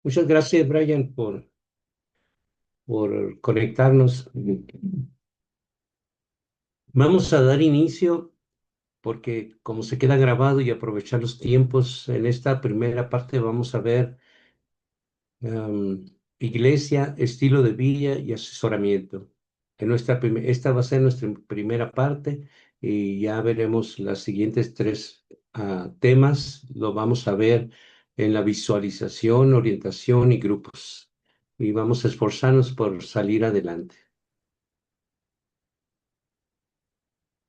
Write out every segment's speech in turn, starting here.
Muchas gracias, Brian, por conectarnos. Vamos a dar inicio porque como se queda grabado y aprovechar los tiempos, en esta primera parte vamos a ver iglesia, estilo de vida y asesoramiento. Esta va a ser nuestra primera parte y ya veremos las siguientes tres temas. Lo vamos a ver en la visualización, orientación y grupos. Y vamos a esforzarnos por salir adelante.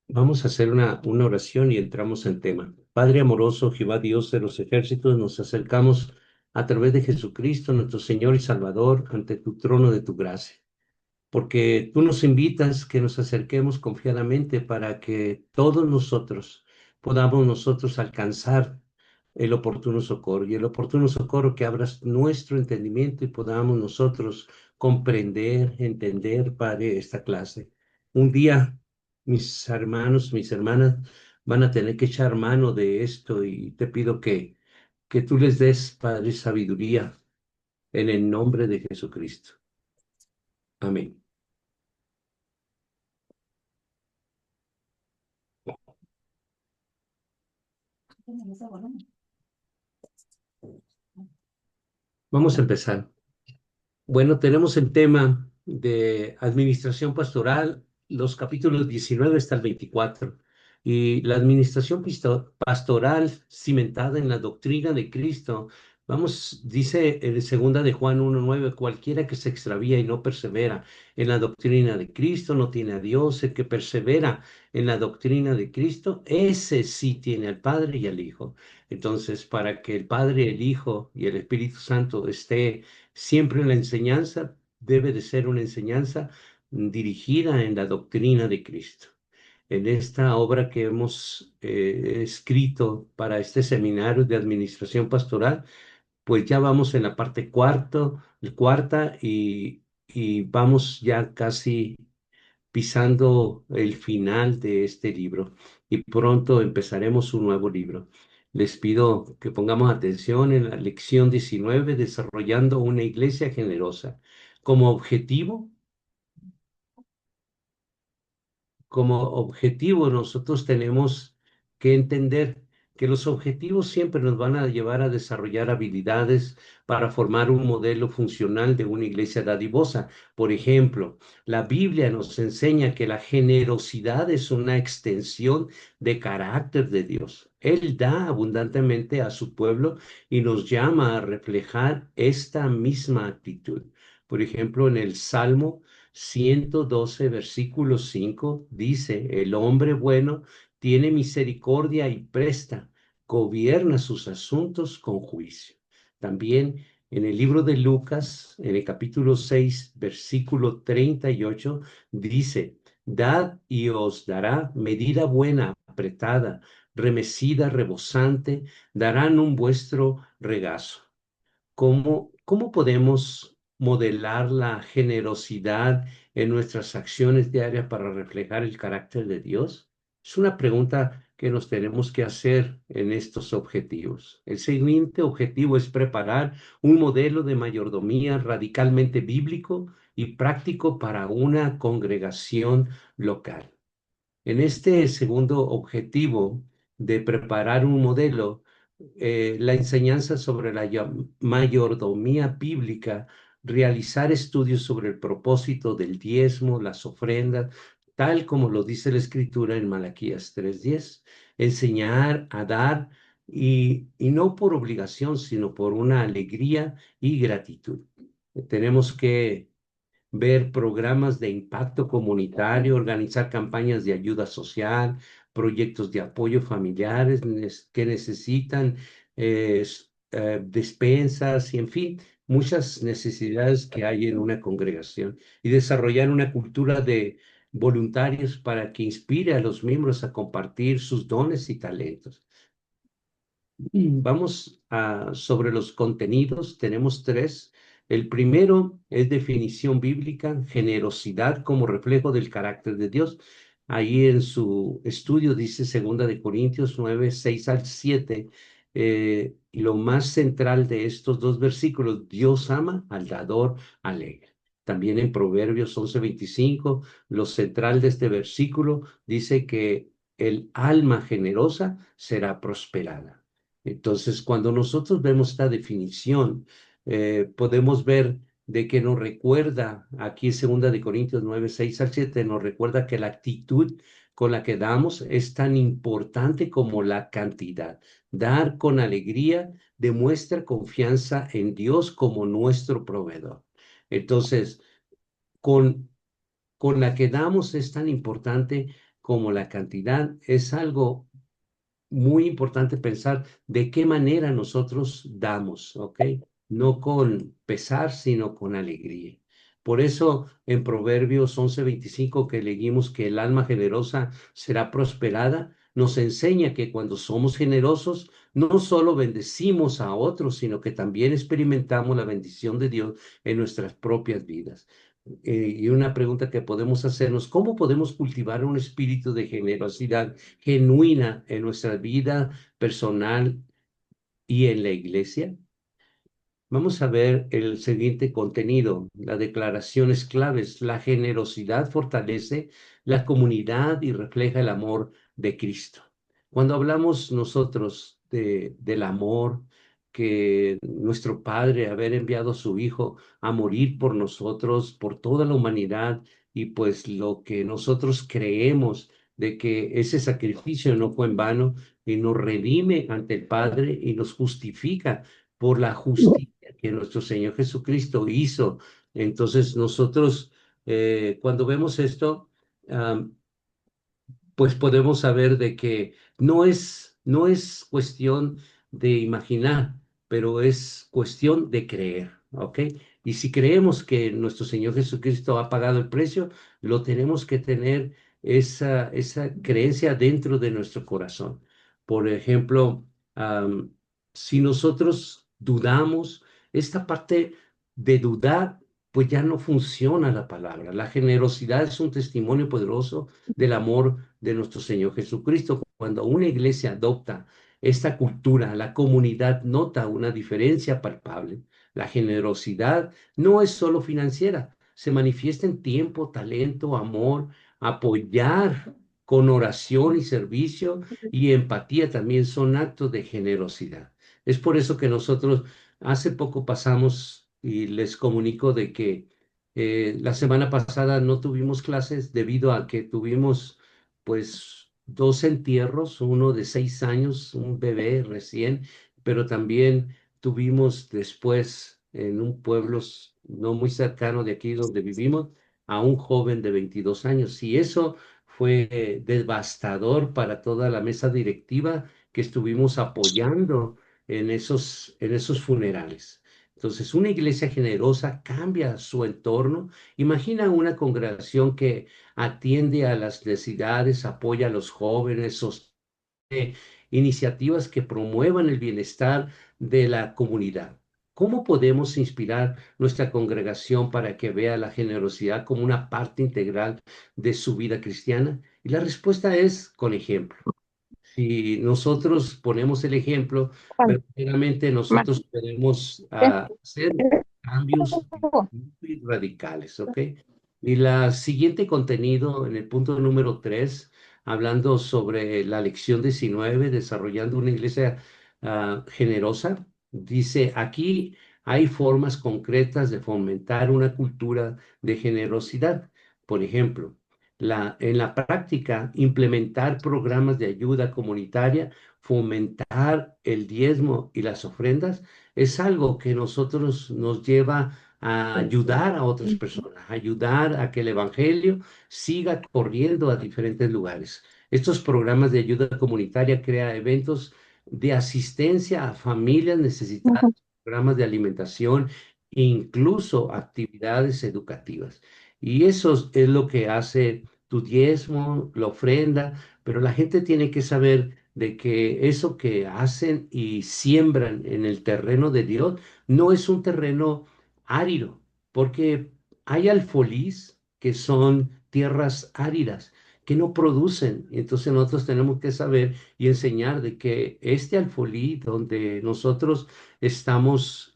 Vamos a hacer una oración y entramos en tema. Padre amoroso, Jehová Dios de los ejércitos, nos acercamos a través de Jesucristo, nuestro Señor y Salvador, ante tu trono de tu gracia, porque tú nos invitas que nos acerquemos confiadamente para que todos nosotros podamos nosotros alcanzar el oportuno socorro y el oportuno socorro que abras nuestro entendimiento y podamos nosotros comprender, entender, Padre, esta clase. Un día mis hermanos, mis hermanas van a tener que echar mano de esto y te pido que tú les des, Padre, sabiduría en el nombre de Jesucristo. Amén. Vamos a empezar. Bueno, tenemos el tema de administración pastoral, los capítulos 19 hasta el 24. Y la administración pastoral cimentada en la doctrina de Cristo. Vamos, dice en segunda de Juan 1:9, cualquiera que se extravía y no persevera en la doctrina de Cristo no tiene a Dios. El que persevera en la doctrina de Cristo, ese sí tiene al Padre y al Hijo. Entonces, para que el Padre, el Hijo y el Espíritu Santo esté siempre la enseñanza debe de ser una enseñanza dirigida en la doctrina de Cristo. En esta obra que hemos escrito para este seminario de administración pastoral, pues ya vamos en la parte cuarta y vamos ya casi pisando el final de este libro y pronto empezaremos un nuevo libro. Les pido que pongamos atención en la lección 19, desarrollando una iglesia generosa. Como objetivo, como objetivo nosotros tenemos que entender que los objetivos siempre nos van a llevar a desarrollar habilidades para formar un modelo funcional de una iglesia dadivosa. Por ejemplo, la Biblia nos enseña que la generosidad es una extensión de carácter de Dios. Él da abundantemente a su pueblo y nos llama a reflejar esta misma actitud. Por ejemplo, en el Salmo 112, versículo 5 dice, el hombre bueno tiene misericordia y presta, gobierna sus asuntos con juicio. También en el libro de Lucas, en el capítulo 6, versículo 38, dice, dad y os dará medida buena, apretada, remecida, rebosante, darán un vuestro regazo. ¿Cómo podemos modelar la generosidad en nuestras acciones diarias para reflejar el carácter de Dios? Es una pregunta que nos tenemos que hacer en estos objetivos. El siguiente objetivo es preparar un modelo de mayordomía radicalmente bíblico y práctico para una congregación local. En este segundo objetivo de preparar un modelo, la enseñanza sobre la mayordomía bíblica, realizar estudios sobre el propósito del diezmo, las ofrendas, tal como lo dice la Escritura en Malaquías 3:10, enseñar a dar y no por obligación, sino por una alegría y gratitud. Tenemos que ver programas de impacto comunitario, organizar campañas de ayuda social, proyectos de apoyo familiares que necesitan despensas y, en fin, muchas necesidades que hay en una congregación y desarrollar una cultura de voluntarios para que inspire a los miembros a compartir sus dones y talentos. Vamos sobre los contenidos, tenemos tres. El primero es definición bíblica, generosidad como reflejo del carácter de Dios. Ahí en su estudio dice 2 de Corintios 9, 6 al 7, lo más central de estos dos versículos, Dios ama al dador alegre. También en Proverbios 11:25, lo central de este versículo dice que el alma generosa será prosperada. Entonces, cuando nosotros vemos esta definición, podemos ver de que nos recuerda, aquí en 2 Corintios 9, 6 al 7, nos recuerda que la actitud con la que damos es tan importante como la cantidad. Dar con alegría demuestra confianza en Dios como nuestro proveedor. Entonces, con, con la que damos es tan importante como la cantidad. Es algo muy importante pensar de qué manera nosotros damos, ¿ok? No con pesar, sino con alegría. Por eso en Proverbios 11:25 que leímos que el alma generosa será prosperada, nos enseña que cuando somos generosos, no solo bendecimos a otros, sino que también experimentamos la bendición de Dios en nuestras propias vidas. Y una pregunta que podemos hacernos, ¿cómo podemos cultivar un espíritu de generosidad genuina en nuestra vida personal y en la iglesia? Vamos a ver el siguiente contenido, las declaraciones claves. La generosidad fortalece la comunidad y refleja el amor de Cristo. Cuando hablamos nosotros del amor que nuestro Padre, haber enviado a su Hijo a morir por nosotros, por toda la humanidad, y pues lo que nosotros creemos de que ese sacrificio no fue en vano y nos redime ante el Padre y nos justifica por la justicia que nuestro Señor Jesucristo hizo. Entonces nosotros, cuando vemos esto, am, pues podemos saber de que no es cuestión de imaginar, pero es cuestión de creer, ¿ok? Y si creemos que nuestro Señor Jesucristo ha pagado el precio, lo tenemos que tener esa creencia dentro de nuestro corazón. Por ejemplo, si nosotros dudamos, esta parte de dudar, pues ya no funciona la palabra. La generosidad es un testimonio poderoso del amor de nuestro Señor Jesucristo. Cuando una iglesia adopta esta cultura, la comunidad nota una diferencia palpable. La generosidad no es solo financiera, se manifiesta en tiempo, talento, amor, apoyar con oración y servicio y empatía también son actos de generosidad. Es por eso que nosotros hace poco pasamos y les comunico de que la semana pasada no tuvimos clases debido a que tuvimos pues dos entierros, uno de 6 años, un bebé recién, pero también tuvimos después en un pueblo no muy cercano de aquí donde vivimos a un joven de 22 años. Y eso fue devastador para toda la mesa directiva que estuvimos apoyando en esos funerales. Entonces, una iglesia generosa cambia su entorno. Imagina una congregación que atiende a las necesidades, apoya a los jóvenes, sostiene iniciativas que promuevan el bienestar de la comunidad. ¿Cómo podemos inspirar nuestra congregación para que vea la generosidad como una parte integral de su vida cristiana? Y la respuesta es con ejemplo. Si nosotros ponemos el ejemplo, Juan, verdaderamente nosotros Martín, podemos hacer cambios muy radicales, ¿ok? Y la siguiente contenido, en el punto número 3, hablando sobre la lección 19, desarrollando una iglesia generosa, dice, aquí hay formas concretas de fomentar una cultura de generosidad. Por ejemplo, en la práctica, implementar programas de ayuda comunitaria, fomentar el diezmo y las ofrendas, es algo que nosotros nos lleva a ayudar a otras personas, ayudar a que el evangelio siga corriendo a diferentes lugares. Estos programas de ayuda comunitaria crean eventos de asistencia a familias necesitadas, programas de alimentación e incluso actividades educativas. Y eso es lo que hace tu diezmo, la ofrenda, pero la gente tiene que saber de que eso que hacen y siembran en el terreno de Dios no es un terreno árido, porque hay alfolís que son tierras áridas que no producen. Entonces nosotros tenemos que saber y enseñar de que este alfolí donde nosotros estamos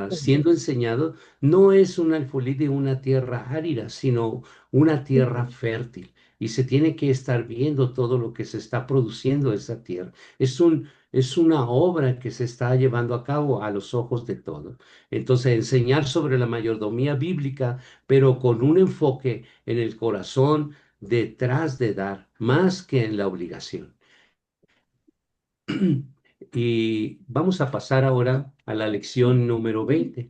siendo enseñados no es un alfolí de una tierra árida, sino una tierra fértil. Y se tiene que estar viendo todo lo que se está produciendo en esa tierra. Es una obra que se está llevando a cabo a los ojos de todos. Entonces, enseñar sobre la mayordomía bíblica, pero con un enfoque en el corazón detrás de dar, más que en la obligación. Y vamos a pasar ahora a la lección número 20.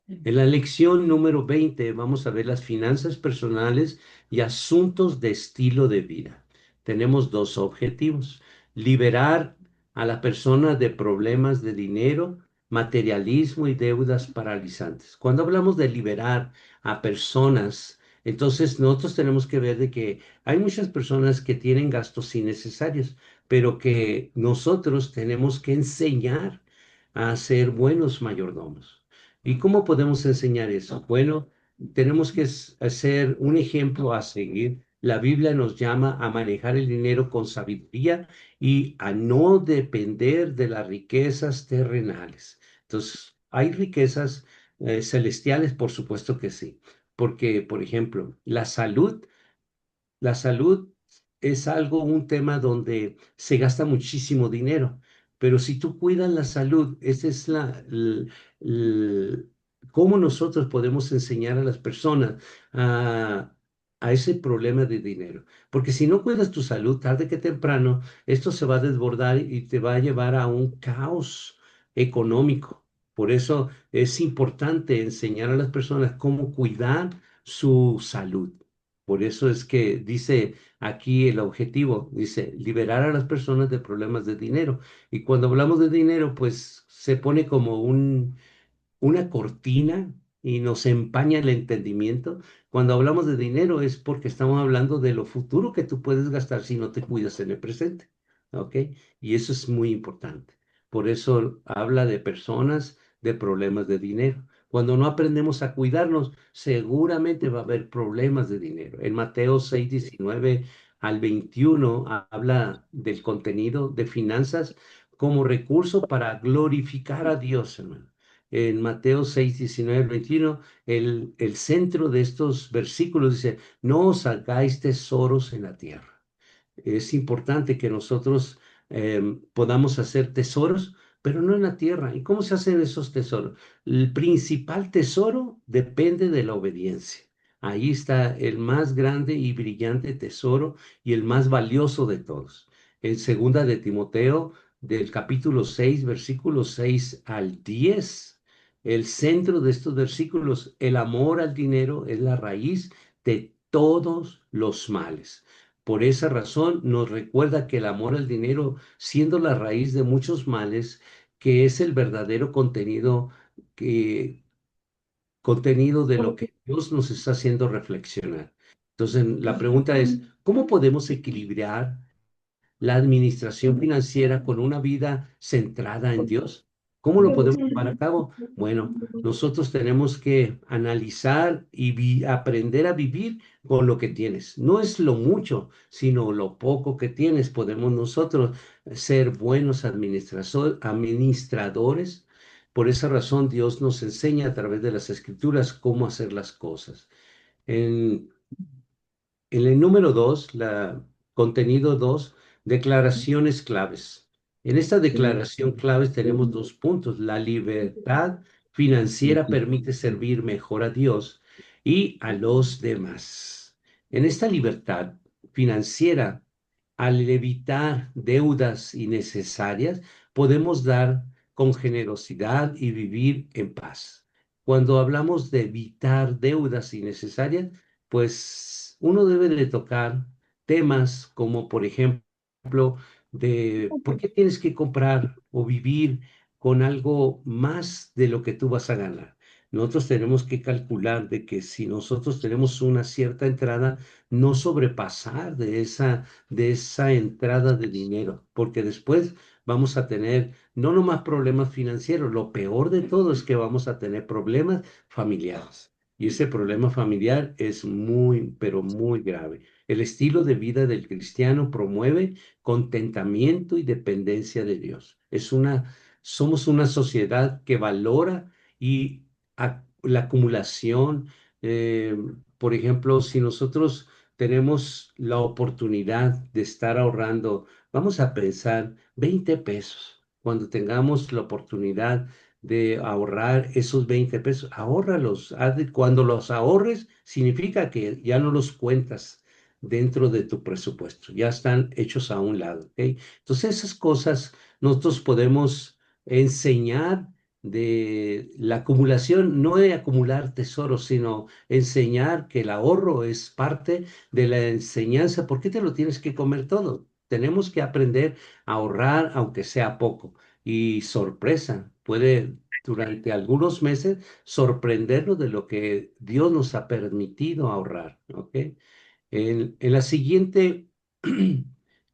En la lección número 20 vamos a ver las finanzas personales y asuntos de estilo de vida. Tenemos dos objetivos: liberar a la persona de problemas de dinero, materialismo y deudas paralizantes. Cuando hablamos de liberar a personas, entonces nosotros tenemos que ver de que hay muchas personas que tienen gastos innecesarios, pero que nosotros tenemos que enseñar a ser buenos mayordomos. ¿Y cómo podemos enseñar eso? Bueno, tenemos que hacer un ejemplo a seguir. La Biblia nos llama a manejar el dinero con sabiduría y a no depender de las riquezas terrenales. Entonces, hay riquezas celestiales, por supuesto que sí, porque, por ejemplo, la salud es algo, un tema donde se gasta muchísimo dinero, pero si tú cuidas la salud, esa es l- cómo nosotros podemos enseñar a las personas a, a ese problema de dinero. Porque si no cuidas tu salud, tarde que temprano, esto se va a desbordar y te va a llevar a un caos económico. Por eso es importante enseñar a las personas cómo cuidar su salud. Por eso es que dice aquí el objetivo, dice liberar a las personas de problemas de dinero. Y cuando hablamos de dinero, pues se pone como una cortina y nos empaña el entendimiento. Cuando hablamos de dinero es porque estamos hablando de lo futuro que tú puedes gastar si no te cuidas en el presente. ¿Ok? Y eso es muy importante. Por eso habla de personas, de problemas de dinero. Cuando no aprendemos a cuidarnos, seguramente va a haber problemas de dinero. En Mateo 6:19 al 21 habla del contenido de finanzas como recurso para glorificar a Dios, hermano. En Mateo 6:19 al 21, el centro de estos versículos dice: no os hagáis tesoros en la tierra. Es importante que nosotros podamos hacer tesoros, pero no en la tierra. ¿Y cómo se hacen esos tesoros? El principal tesoro depende de la obediencia. Ahí está el más grande y brillante tesoro y el más valioso de todos. En segunda de Timoteo, del capítulo 6, versículos 6 al 10, el centro de estos versículos: el amor al dinero es la raíz de todos los males. Por esa razón nos recuerda que el amor al dinero, siendo la raíz de muchos males, que es el verdadero que, contenido de lo que Dios nos está haciendo reflexionar. Entonces, la pregunta es: ¿cómo podemos equilibrar la administración financiera con una vida centrada en Dios? ¿Cómo lo podemos llevar a cabo? Bueno, nosotros tenemos que analizar y aprender a vivir con lo que tienes. No es lo mucho, sino lo poco que tienes. Podemos nosotros ser buenos administradores. Por esa razón, Dios nos enseña a través de las Escrituras cómo hacer las cosas. En en el número 2, contenido 2, declaraciones claves. En esta declaración claves tenemos dos puntos. La libertad financiera permite servir mejor a Dios y a los demás. En esta libertad financiera, al evitar deudas innecesarias, podemos dar con generosidad y vivir en paz. Cuando hablamos de evitar deudas innecesarias, pues uno debe de tocar temas como, por ejemplo, de por qué tienes que comprar o vivir con algo más de lo que tú vas a ganar. Nosotros tenemos que calcular de que si nosotros tenemos una cierta entrada, no sobrepasar de esa entrada de dinero, porque después vamos a tener no nomás problemas financieros, lo peor de todo es que vamos a tener problemas familiares. Y ese problema familiar es muy, pero muy grave. El estilo de vida del cristiano promueve contentamiento y dependencia de Dios. Somos una sociedad que valora y la acumulación. eh, por ejemplo, si nosotros tenemos la oportunidad de estar ahorrando, vamos a pensar 20 pesos. Cuando tengamos la oportunidad de ahorrar esos 20 pesos, ahórralos. Cuando los ahorres, significa que ya no los cuentas dentro de tu presupuesto, ya están hechos a un lado, ¿ok? Entonces esas cosas nosotros podemos enseñar de la acumulación, no de acumular tesoros, sino enseñar que el ahorro es parte de la enseñanza. ¿Por qué te lo tienes que comer todo? Tenemos que aprender a ahorrar, aunque sea poco. Y sorpresa, puede durante algunos meses sorprendernos de lo que Dios nos ha permitido ahorrar, ¿ok? En la siguiente,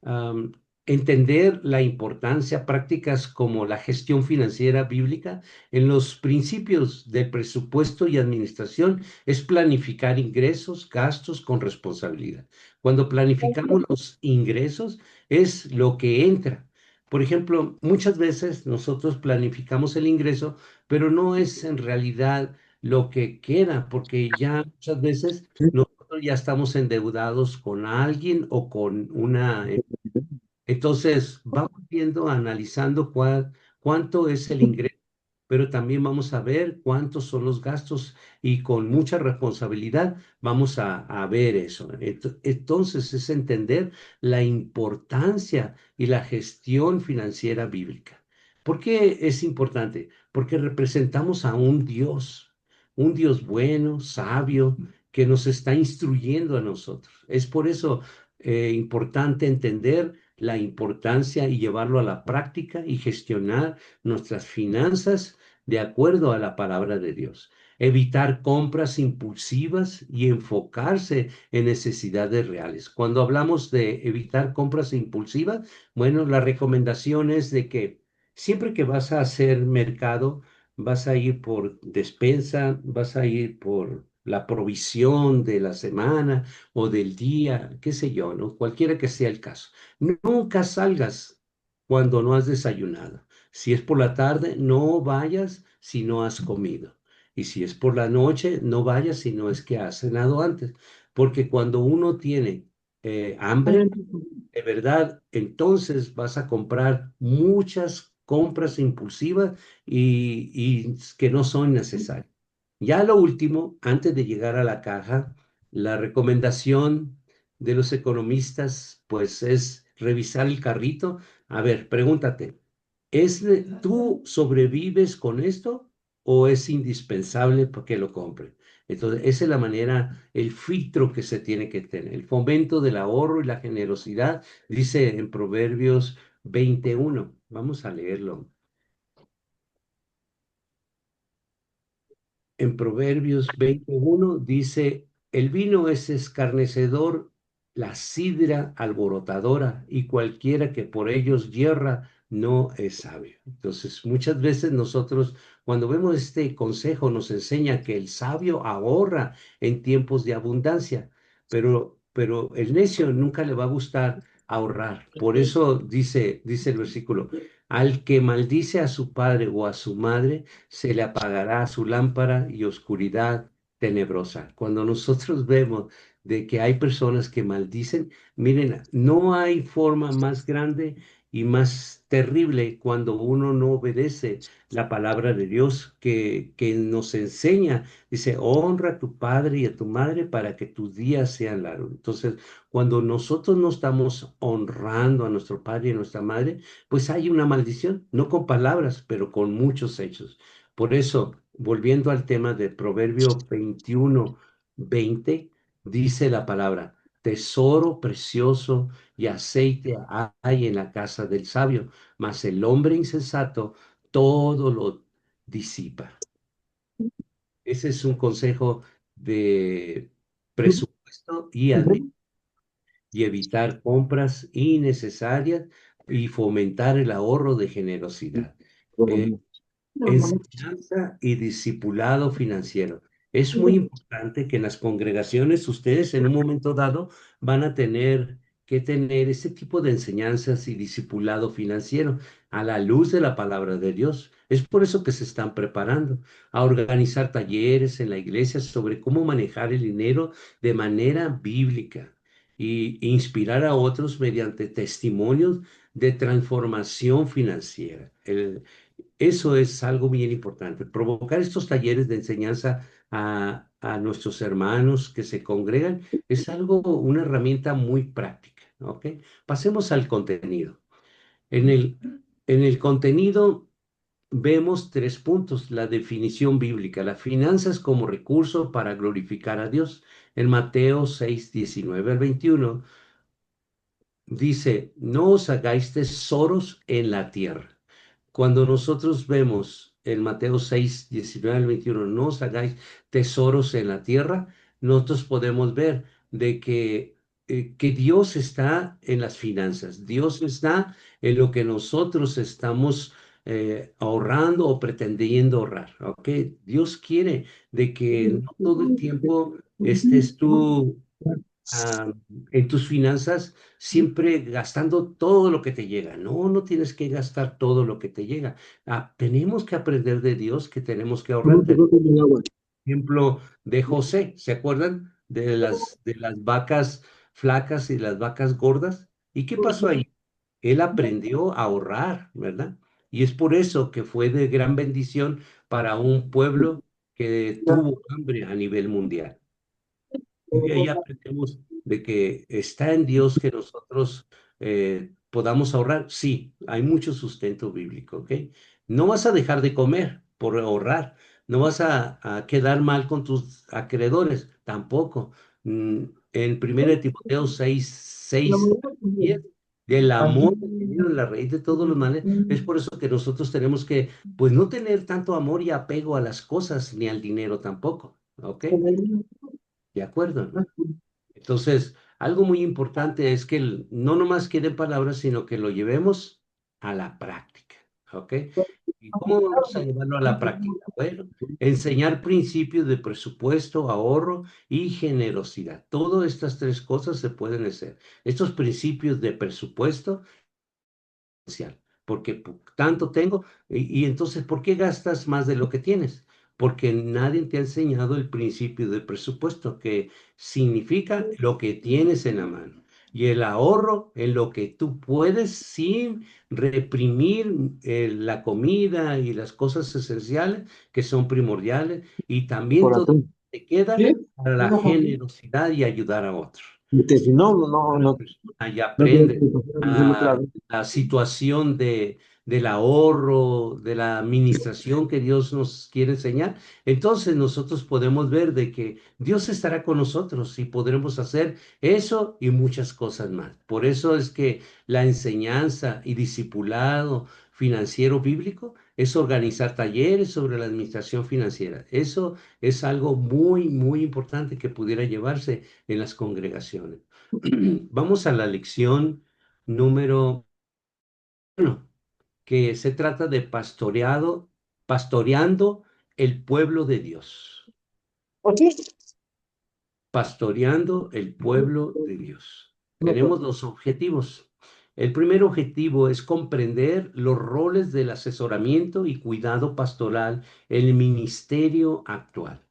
am, entender la importancia, prácticas como la gestión financiera bíblica en los principios de presupuesto y administración es planificar ingresos, gastos con responsabilidad. Cuando planificamos los ingresos es lo que entra. Por ejemplo, muchas veces nosotros planificamos el ingreso, pero no es en realidad lo que queda, porque ya muchas veces nosotros ya estamos endeudados con alguien o con una. Entonces, vamos viendo, analizando cuánto es el ingreso, pero también vamos a ver cuántos son los gastos y con mucha responsabilidad vamos a ver eso. Entonces, es entender la importancia y la gestión financiera bíblica. ¿Por qué es importante? Porque representamos a un Dios bueno, sabio, que nos está instruyendo a nosotros. Es por eso importante entender la importancia y llevarlo a la práctica y gestionar nuestras finanzas de acuerdo a la palabra de Dios. Evitar compras impulsivas y enfocarse en necesidades reales. Cuando hablamos de evitar compras impulsivas, bueno, la recomendación es de que siempre que vas a hacer mercado, vas a ir por despensa, vas a ir por la provisión de la semana o del día, qué sé yo, ¿no? Cualquiera que sea el caso. Nunca salgas cuando no has desayunado. Si es por la tarde, no vayas si no has comido. Y si es por la noche, no vayas si no es que has cenado antes. Porque cuando uno tiene hambre, de verdad, entonces vas a comprar muchas compras impulsivas y que no son necesarias. Ya lo último, antes de llegar a la caja, la recomendación de los economistas, pues es revisar el carrito. A ver, pregúntate, ¿tú sobrevives con esto o es indispensable para que lo compre? Entonces, esa es la manera, el filtro que se tiene que tener. El fomento del ahorro y la generosidad, dice en Proverbios 21. Vamos a leerlo. En Proverbios 21 dice, el vino es escarnecedor, la sidra alborotadora, y cualquiera que por ellos yerra no es sabio. Entonces, muchas veces nosotros, cuando vemos este consejo, nos enseña que el sabio ahorra en tiempos de abundancia, pero el necio nunca le va a gustar ahorrar. Por eso dice el versículo, al que maldice a su padre o a su madre, se le apagará su lámpara y oscuridad tenebrosa. Cuando nosotros vemos de que hay personas que maldicen, miren, no hay forma más grande y más terrible cuando uno no obedece la palabra de Dios que nos enseña. Dice, honra a tu padre y a tu madre para que tus días sean largos. Entonces, cuando nosotros no estamos honrando a nuestro padre y a nuestra madre, pues hay una maldición, no con palabras, pero con muchos hechos. Por eso, volviendo al tema de Proverbio 21:20, dice la palabra, tesoro precioso y aceite hay en la casa del sabio, mas el hombre insensato todo lo disipa. Ese es un consejo de presupuesto y evitar compras innecesarias y fomentar el ahorro de generosidad. Eh, Enseñanza y discipulado financiero. Es muy importante que en las congregaciones ustedes en un momento dado van a tener que tener ese tipo de enseñanzas y discipulado financiero a la luz de la palabra de Dios. Es por eso que se están preparando a organizar talleres en la iglesia sobre cómo manejar el dinero de manera bíblica y inspirar a otros mediante testimonios de transformación financiera. Eso es algo bien importante, provocar estos talleres de enseñanza a nuestros hermanos que se congregan es algo, una herramienta muy práctica, ¿ok? Pasemos al contenido. En el, en el contenido vemos tres puntos: la definición bíblica, las finanzas como recurso para glorificar a Dios. En Mateo 6 19 al 21 dice, no os hagáis tesoros en la tierra. Cuando nosotros vemos en Mateo 6 19 al 21, no os hagáis tesoros en la tierra, nosotros podemos ver de que Dios está en las finanzas, Dios está en lo que nosotros estamos ahorrando o pretendiendo ahorrar, ¿ok? Dios quiere de que no todo el tiempo estés tú ah, en tus finanzas siempre gastando todo lo que te llega. No, no tienes que gastar todo lo que te llega. Tenemos que aprender de Dios que tenemos que ahorrar. Ejemplo de José, ¿se acuerdan de las vacas flacas y las vacas gordas? ¿Y qué pasó ahí? Él aprendió a ahorrar, ¿verdad? Y es por eso que fue de gran bendición para un pueblo que tuvo hambre a nivel mundial. Y de ahí aprendemos de que está en Dios que nosotros podamos ahorrar. Sí, hay mucho sustento bíblico, ¿ok? No vas a dejar de comer por ahorrar, no vas a quedar mal con tus acreedores, tampoco. En 1 Timoteo 6, 10, del amor de Dios, la raíz de todos los males, es por eso que nosotros tenemos que, pues, no tener tanto amor y apego a las cosas ni al dinero tampoco, ¿ok? De acuerdo, ¿no? Entonces, algo muy importante es que no nomás quede en palabras, sino que lo llevemos a la práctica, ¿ok? ¿Y cómo vamos a llevarlo a la práctica? Bueno, enseñar principios de presupuesto, ahorro y generosidad. Todas estas tres cosas se pueden hacer. Estos principios de presupuesto esencial, porque tanto tengo, y entonces, ¿por qué gastas más de lo que tienes? Porque nadie te ha enseñado el principio de presupuesto, que significa lo que tienes en la mano. Y el ahorro en lo que tú puedes sin reprimir la comida y las cosas esenciales que son primordiales, y también todo te queda para la generosidad y ayudar a otros. Si no, no, La no, persona ya no tiene aprende explicación, a claro. la situación del ahorro, de la administración que Dios nos quiere enseñar, entonces nosotros podemos ver de que Dios estará con nosotros y podremos hacer eso y muchas cosas más. Por eso es que la enseñanza y discipulado financiero bíblico es organizar talleres sobre la administración financiera. Eso es algo muy, muy importante que pudiera llevarse en las congregaciones. Vamos a la lección número uno, que se trata de pastoreando el pueblo de Dios. Pastoreando el pueblo de Dios. Tenemos dos objetivos. El primer objetivo es comprender los roles del asesoramiento y cuidado pastoral en el ministerio actual.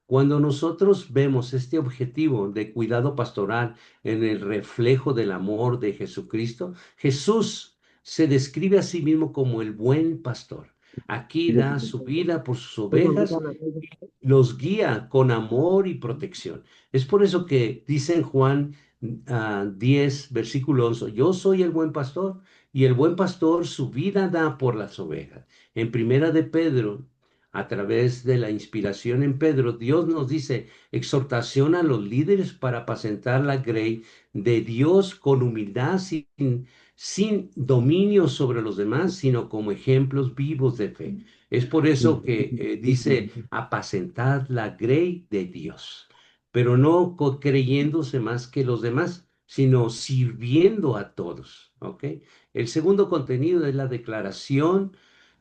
Cuando nosotros vemos este objetivo de cuidado pastoral en el reflejo del amor de Jesucristo, Jesús se describe a sí mismo como el buen pastor. Aquí da su vida por sus ovejas, los guía con amor y protección. Es por eso que dice en Juan 10, versículo 11, yo soy el buen pastor y el buen pastor su vida da por las ovejas. En primera de Pedro, a través de la inspiración en Pedro, Dios nos dice exhortación a los líderes para apacentar la grey de Dios con humildad, sin dominio sobre los demás, sino como ejemplos vivos de fe. Es por eso que dice apacentar la grey de Dios, pero no creyéndose más que los demás, sino sirviendo a todos, ¿ok? El segundo contenido es la declaración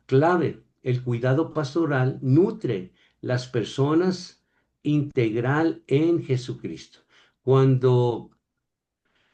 clave. El cuidado pastoral nutre las personas integral en Jesucristo. Cuando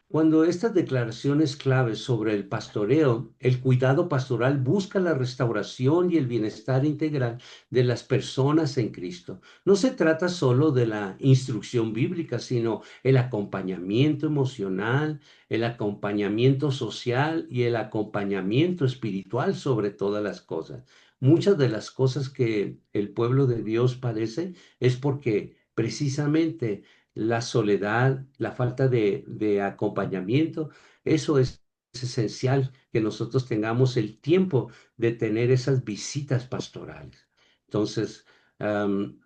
cuando estas declaraciones claves sobre el pastoreo, el cuidado pastoral busca la restauración y el bienestar integral de las personas en Cristo. No se trata solo de la instrucción bíblica, sino el acompañamiento emocional, el acompañamiento social y el acompañamiento espiritual sobre todas las cosas. Muchas de las cosas que el pueblo de Dios padece es porque precisamente la soledad, la falta de acompañamiento, eso es esencial que nosotros tengamos el tiempo de tener esas visitas pastorales. Entonces, am,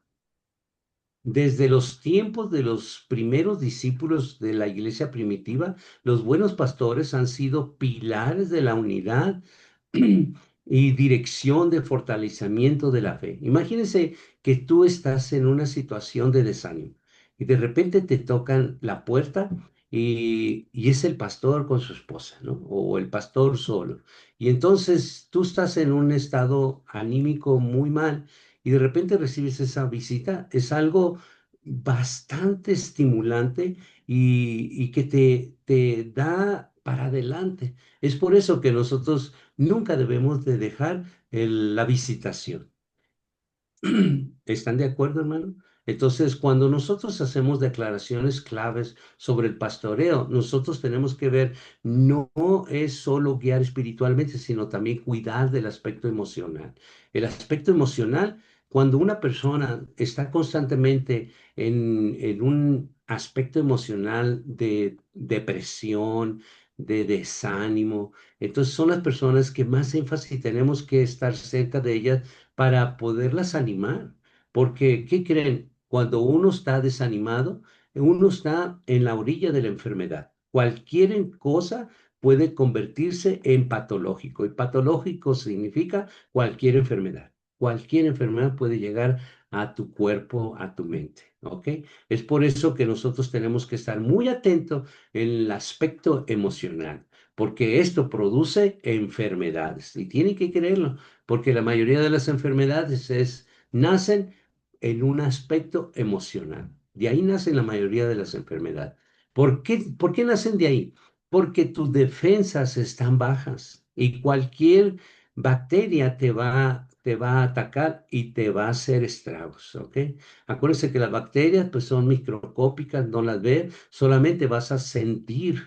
desde los tiempos de los primeros discípulos de la iglesia primitiva, los buenos pastores han sido pilares de la unidad y dirección de fortalecimiento de la fe. Imagínense que tú estás en una situación de desánimo y de repente te tocan la puerta y es el pastor con su esposa, ¿no? O el pastor solo. Y entonces tú estás en un estado anímico muy mal y de repente recibes esa visita, es algo bastante estimulante y que te da para adelante. Es por eso que nosotros nunca debemos de dejar la visitación. ¿Están de acuerdo, hermano? Entonces, cuando nosotros hacemos declaraciones claves sobre el pastoreo, nosotros tenemos que ver, no es solo guiar espiritualmente, sino también cuidar del aspecto emocional. El aspecto emocional, cuando una persona está constantemente en un aspecto emocional de depresión, de desánimo, entonces son las personas que más énfasis tenemos que estar cerca de ellas para poderlas animar. Porque, ¿qué creen? Cuando uno está desanimado, uno está en la orilla de la enfermedad. Cualquier cosa puede convertirse en patológico. Y patológico significa cualquier enfermedad. Cualquier enfermedad puede llegar a tu cuerpo, a tu mente. ¿Ok? Es por eso que nosotros tenemos que estar muy atentos en el aspecto emocional, porque esto produce enfermedades y tienen que creerlo porque la mayoría de las enfermedades nacen en un aspecto emocional. De ahí nacen la mayoría de las enfermedades. Por qué nacen de ahí? Porque tus defensas están bajas y cualquier bacteria te va a atacar y te va a hacer estragos, ¿ok? Acuérdense que las bacterias pues son microscópicas, no las ves, solamente vas a sentir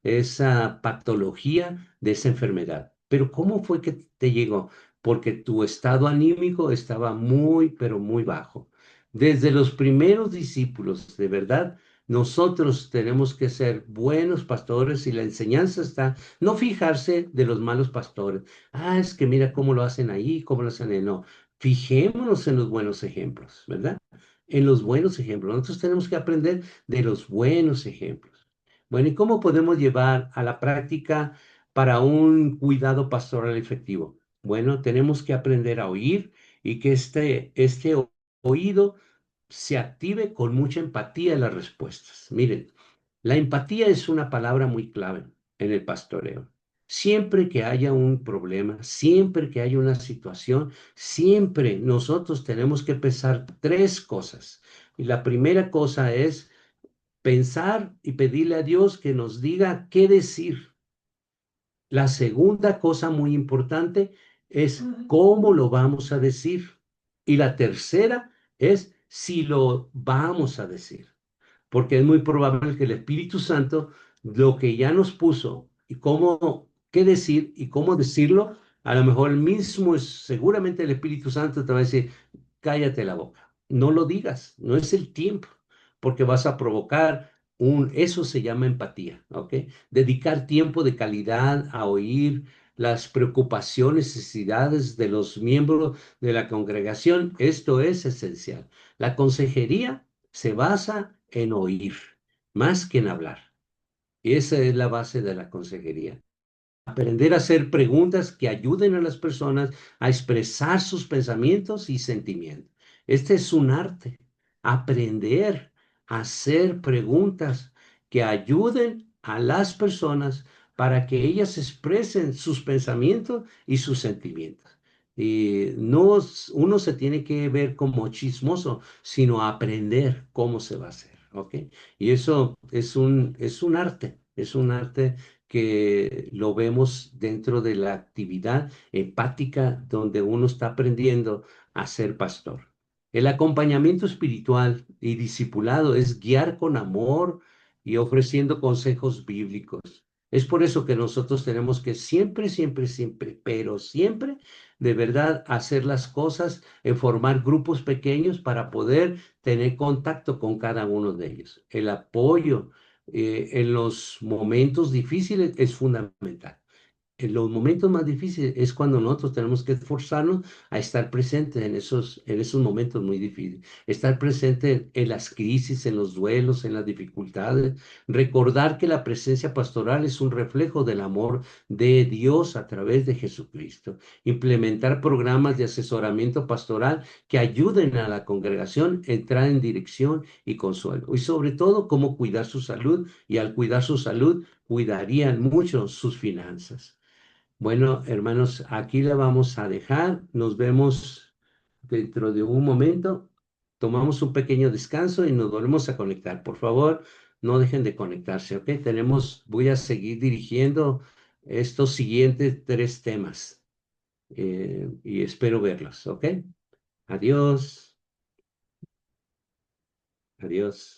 esa patología de esa enfermedad. Pero ¿cómo fue que te llegó? Porque tu estado anímico estaba muy, pero muy bajo. Desde los primeros discípulos, de verdad, nosotros tenemos que ser buenos pastores y la enseñanza está, no fijarse de los malos pastores. Ah, es que mira cómo lo hacen ahí, cómo lo hacen ahí. No, fijémonos en los buenos ejemplos, ¿verdad? En los buenos ejemplos. Nosotros tenemos que aprender de los buenos ejemplos. Bueno, ¿y cómo podemos llevar a la práctica para un cuidado pastoral efectivo? Bueno, tenemos que aprender a oír y que oído se active con mucha empatía en las respuestas. Miren, la empatía es una palabra muy clave en el pastoreo. Siempre que haya un problema, siempre que haya una situación, siempre nosotros tenemos que pensar tres cosas. Y la primera cosa es pensar y pedirle a Dios que nos diga qué decir. La segunda cosa muy importante es cómo lo vamos a decir. Y la tercera es si lo vamos a decir, porque es muy probable que el Espíritu Santo, lo que ya nos puso y cómo, qué decir y cómo decirlo, a lo mejor el mismo, seguramente el Espíritu Santo te va a decir, cállate la boca, no lo digas, no es el tiempo, porque vas a provocar eso se llama empatía, ¿ok? Dedicar tiempo de calidad a oír las preocupaciones, necesidades de los miembros de la congregación, esto es esencial. La consejería se basa en oír, más que en hablar. Esa es la base de la consejería. Aprender a hacer preguntas que ayuden a las personas a expresar sus pensamientos y sentimientos. Este es un arte. Aprender a hacer preguntas que ayuden a las personas para que ellas expresen sus pensamientos y sus sentimientos. Y no, uno se tiene que ver como chismoso, sino aprender cómo se va a hacer, ¿ok? Y eso es un arte que lo vemos dentro de la actividad empática donde uno está aprendiendo a ser pastor. El acompañamiento espiritual y discipulado es guiar con amor y ofreciendo consejos bíblicos. Es por eso que nosotros tenemos que siempre, siempre, siempre, pero siempre de verdad hacer las cosas, formar grupos pequeños para poder tener contacto con cada uno de ellos. El apoyo en los momentos difíciles es fundamental. En los momentos más difíciles es cuando nosotros tenemos que esforzarnos a estar presentes en esos momentos muy difíciles. Estar presente en las crisis, en los duelos, en las dificultades. Recordar que la presencia pastoral es un reflejo del amor de Dios a través de Jesucristo. Implementar programas de asesoramiento pastoral que ayuden a la congregación a entrar en dirección y consuelo. Y sobre todo, cómo cuidar su salud. Y al cuidar su salud, cuidarían mucho sus finanzas. Bueno, hermanos, aquí la vamos a dejar. Nos vemos dentro de un momento. Tomamos un pequeño descanso y nos volvemos a conectar. Por favor, no dejen de conectarse, ¿ok? Voy a seguir dirigiendo estos siguientes tres temas y espero verlos, ¿ok? Adiós, adiós.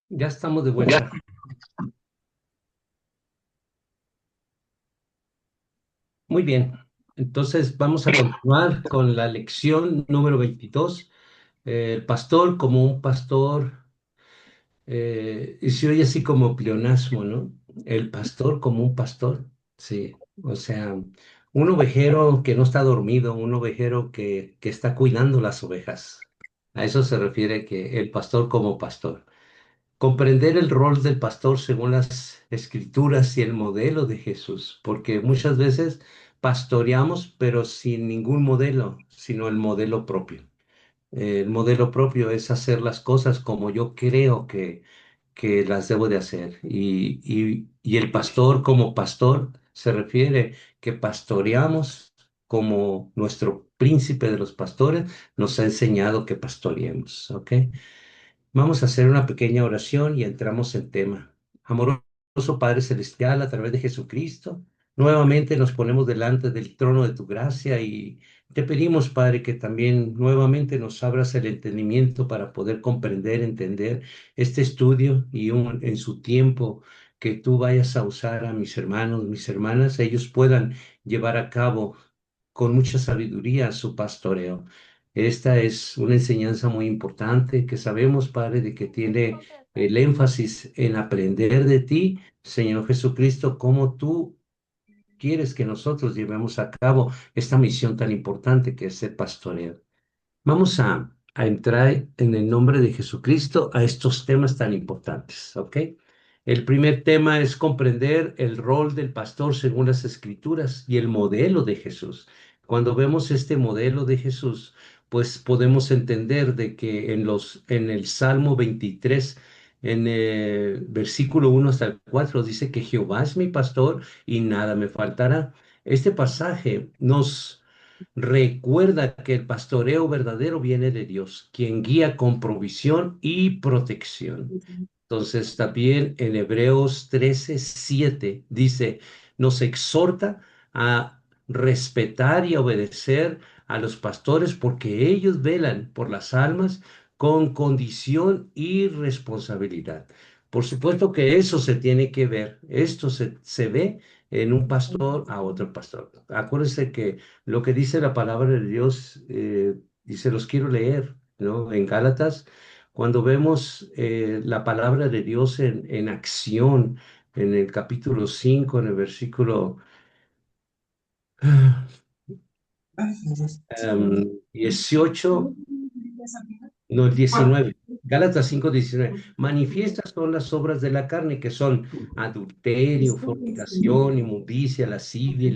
Ya estamos de vuelta. Muy bien. Entonces vamos a continuar con la lección número 22. El pastor como un pastor. Y se oye así como pleonasmo, ¿no? El pastor como un pastor, sí. O sea, un ovejero que no está dormido, un ovejero que está cuidando las ovejas. A eso se refiere que el pastor como pastor. Comprender el rol del pastor según las escrituras y el modelo de Jesús, porque muchas veces pastoreamos, pero sin ningún modelo, sino el modelo propio. El modelo propio es hacer las cosas como yo creo que las debo de hacer. Y el pastor como pastor se refiere que pastoreamos como nuestro príncipe de los pastores nos ha enseñado que pastoreemos, ¿ok? Vamos a hacer una pequeña oración y entramos en tema. Amoroso Padre Celestial, a través de Jesucristo. Nuevamente nos ponemos delante del trono de tu gracia y te pedimos, Padre, que también nuevamente nos abras el entendimiento para poder comprender, entender este estudio y en su tiempo que tú vayas a usar a mis hermanos, mis hermanas, ellos puedan llevar a cabo con mucha sabiduría su pastoreo. Esta es una enseñanza muy importante que sabemos, Padre, de que tiene el énfasis en aprender de ti, Señor Jesucristo, cómo tú quieres que nosotros llevemos a cabo esta misión tan importante que es el pastoreo. Vamos a entrar en el nombre de Jesucristo a estos temas tan importantes, ¿ok? El primer tema es comprender el rol del pastor según las Escrituras y el modelo de Jesús. Cuando vemos este modelo de Jesús, pues podemos entender de que en el Salmo 23, en el versículo 1 hasta el 4, dice que Jehová es mi pastor y nada me faltará. Este pasaje nos recuerda que el pastoreo verdadero viene de Dios, quien guía con provisión y protección. Entonces, también en Hebreos 13:7 dice, nos exhorta a respetar y a obedecer a los pastores porque ellos velan por las almas con condición y responsabilidad. Por supuesto que eso se tiene que ver, esto se ve en un pastor a otro pastor. Acuérdense que lo que dice la palabra de Dios, y se los quiero leer, ¿no? En Gálatas, cuando vemos la palabra de Dios en acción, en el capítulo 5 en el versículo 18, no, el 19. Gálatas 5:19. Manifiestas son las obras de la carne, que son adulterio, fornicación, inmundicia, lascivia,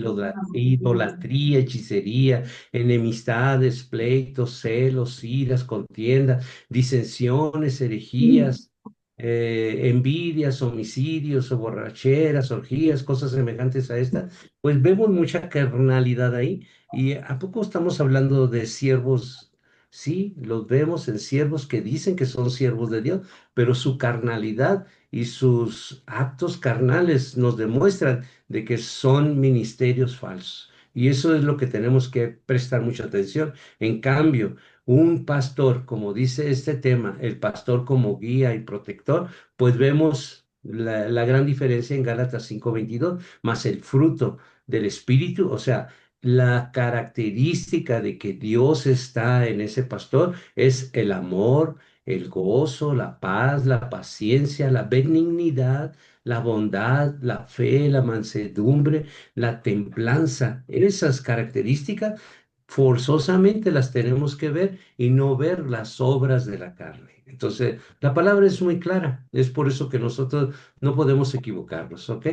idolatría, hechicería, enemistades, pleitos, celos, iras, contiendas, disensiones, herejías, envidias, homicidios, o borracheras, orgías, cosas semejantes a esta. Pues vemos mucha carnalidad ahí. ¿Y a poco estamos hablando de siervos? Sí, los vemos en siervos que dicen que son siervos de Dios, pero su carnalidad y sus actos carnales nos demuestran de que son ministerios falsos. Y eso es lo que tenemos que prestar mucha atención. En cambio, un pastor, como dice este tema, el pastor como guía y protector, pues vemos la gran diferencia en Gálatas 5:22, más el fruto del Espíritu, o sea, la característica de que Dios está en ese pastor es el amor, el gozo, la paz, la paciencia, la benignidad, la bondad, la fe, la mansedumbre, la templanza. Esas características forzosamente las tenemos que ver y no ver las obras de la carne. Entonces, la palabra es muy clara. Es por eso que nosotros no podemos equivocarnos, ¿ok?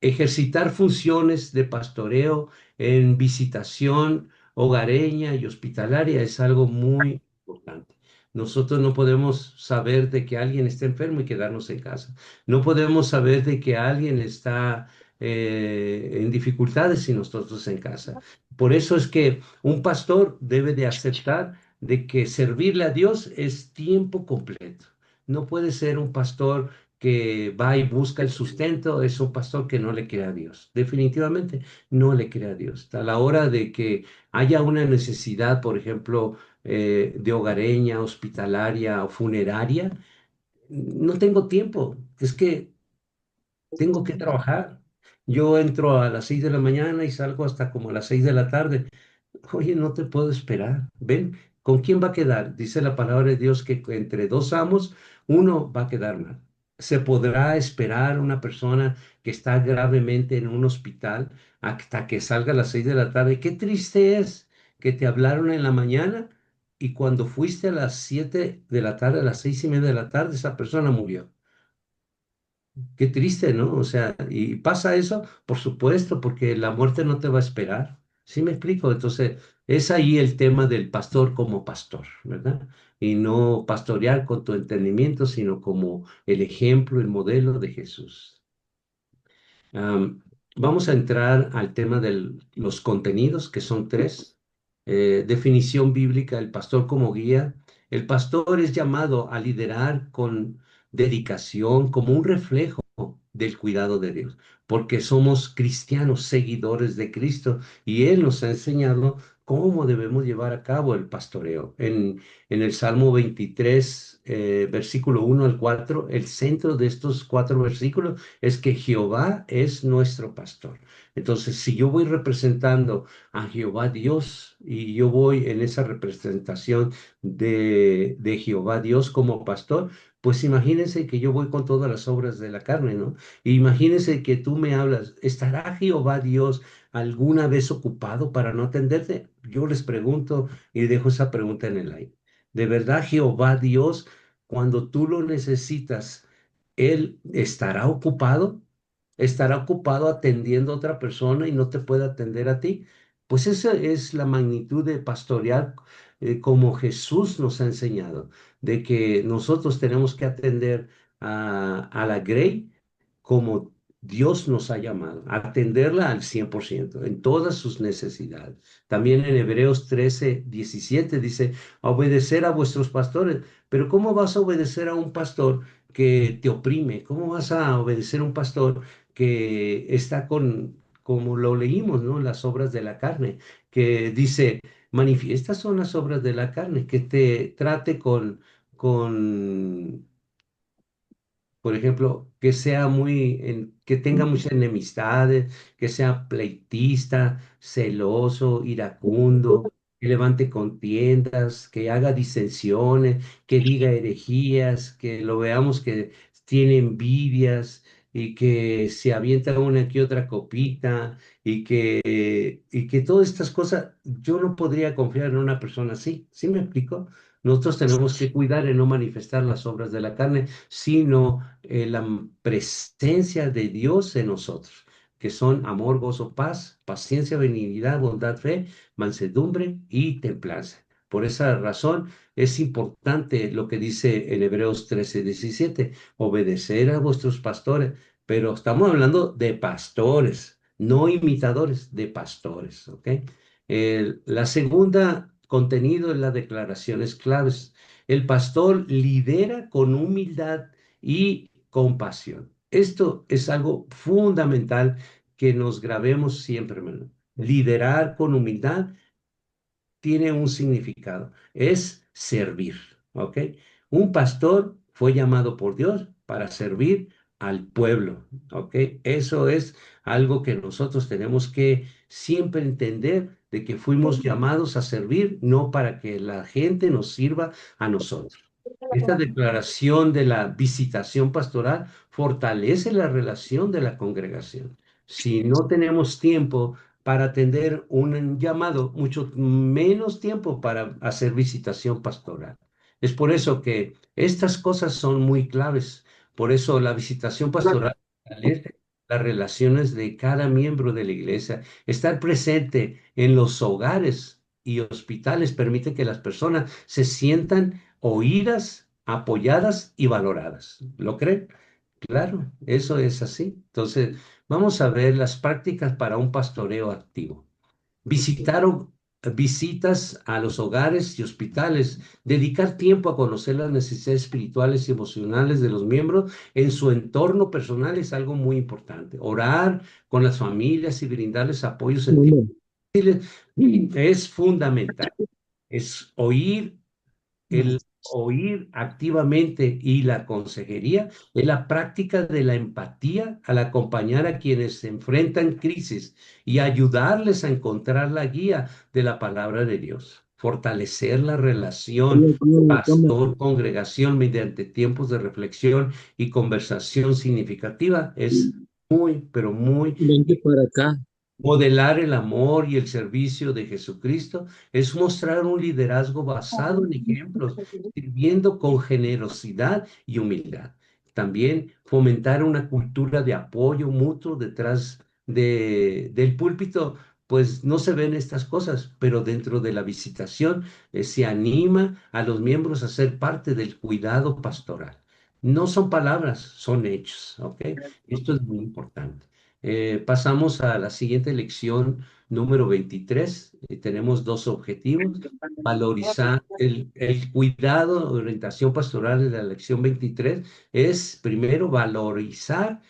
Ejercitar funciones de pastoreo en visitación hogareña y hospitalaria es algo muy importante. Nosotros no podemos saber de que alguien está enfermo y quedarnos en casa. No podemos saber de que alguien está en dificultades y nosotros en casa. Por eso es que un pastor debe de aceptar de que servirle a Dios es tiempo completo. No puede ser un pastor que va y busca el sustento, es un pastor que no le cree a Dios. Definitivamente no le cree a Dios. A la hora de que haya una necesidad, por ejemplo, de hogareña, hospitalaria o funeraria, no tengo tiempo. Es que tengo que trabajar. Yo entro a las 6 de la mañana y salgo hasta como a las 6 de la tarde. Oye, no te puedo esperar. Ven, ¿con quién va a quedar? Dice la palabra de Dios que entre dos amos, uno va a quedar mal. ¿Se podrá esperar una persona que está gravemente en un hospital hasta que salga a las 6 de la tarde? Qué triste es que te hablaron en la mañana y cuando fuiste a las 7 de la tarde, a las 6:30 de la tarde, esa persona murió. Qué triste, ¿no? O sea, y pasa eso, por supuesto, porque la muerte no te va a esperar. ¿Sí me explico? Entonces, es ahí el tema del pastor como pastor, ¿verdad? Y no pastorear con tu entendimiento, sino como el ejemplo, el modelo de Jesús. Am, Vamos a entrar al tema de los contenidos, que son tres. Definición bíblica, el pastor como guía. El pastor es llamado a liderar con dedicación, como un reflejo del cuidado de Dios, porque somos cristianos, seguidores de Cristo, y Él nos ha enseñado cómo debemos llevar a cabo el pastoreo. En el Salmo 23, versículo 1 al 4, el centro de estos 4 versículos es que Jehová es nuestro pastor. Entonces, si yo voy representando a Jehová Dios y yo voy en esa representación de Jehová Dios como pastor, pues imagínense que yo voy con todas las obras de la carne, ¿no? Imagínense que tú me hablas, ¿estará Jehová Dios alguna vez ocupado para no atenderte? Yo les pregunto y dejo esa pregunta en el aire. ¿De verdad Jehová Dios, cuando tú lo necesitas, Él estará ocupado? ¿Estará ocupado atendiendo a otra persona y no te puede atender a ti? Pues esa es la magnitud de pastorear, como Jesús nos ha enseñado, de que nosotros tenemos que atender a la Grey como Dios nos ha llamado, a atenderla al 100% en todas sus necesidades. También en Hebreos 13:17 dice, obedecer a vuestros pastores. Pero ¿cómo vas a obedecer a un pastor que te oprime? ¿Cómo vas a obedecer a un pastor que está como lo leímos, ¿no? Las obras de la carne, que dice, manifiestas son las obras de la carne, que te trate con por ejemplo, que sea que tenga muchas enemistades, que sea pleitista, celoso, iracundo, que levante contiendas, que haga disensiones, que diga herejías, que lo veamos que tiene envidias y que se avienta una que otra copita y que todas estas cosas, yo no podría confiar en una persona así. ¿Sí me explico? Nosotros tenemos que cuidar en no manifestar las obras de la carne, sino la presencia de Dios en nosotros, que son amor, gozo, paz, paciencia, benignidad, bondad, fe, mansedumbre y templanza. Por esa razón es importante lo que dice en Hebreos 13:17, obedecer a vuestros pastores, pero estamos hablando de pastores, no imitadores, de pastores, ¿ok? La segunda contenido es las declaraciones claves. El pastor lidera con humildad y compasión. Esto es algo fundamental que nos grabemos siempre, hermano. Liderar con humildad tiene un significado, es servir, ¿ok? Un pastor fue llamado por Dios para servir al pueblo, ¿ok? Eso es algo que nosotros tenemos que siempre entender de que fuimos llamados a servir, no para que la gente nos sirva a nosotros. Esta declaración de la visitación pastoral fortalece la relación de la congregación. Si no tenemos tiempo para atender un llamado, mucho menos tiempo para hacer visitación pastoral. Es por eso que estas cosas son muy claves. Por eso la visitación pastoral fortalece las relaciones de cada miembro de la iglesia. Estar presente en los hogares y hospitales permite que las personas se sientan oídas, apoyadas y valoradas. ¿Lo creen? Claro, eso es así. Entonces, vamos a ver las prácticas para un pastoreo activo. Visitar visitas a los hogares y hospitales, dedicar tiempo a conocer las necesidades espirituales y emocionales de los miembros en su entorno personal es algo muy importante. Orar con las familias y brindarles apoyo sentimental es fundamental. Es el oír activamente y la consejería es la práctica de la empatía al acompañar a quienes se enfrentan crisis y ayudarles a encontrar la guía de la palabra de Dios. Fortalecer la relación pastor-congregación mediante tiempos de reflexión y conversación significativa es muy, pero muy. Vente para acá. Modelar el amor y el servicio de Jesucristo es mostrar un liderazgo basado en ejemplos, sirviendo con generosidad y humildad. También fomentar una cultura de apoyo mutuo detrás del púlpito, pues no se ven estas cosas, pero dentro de la visitación se anima a los miembros a ser parte del cuidado pastoral. No son palabras, son hechos, ¿ok? Esto es muy importante. Pasamos a la siguiente lección número 23. Tenemos dos objetivos. Valorizar el cuidado, orientación pastoral de la lección 23 es primero valorizar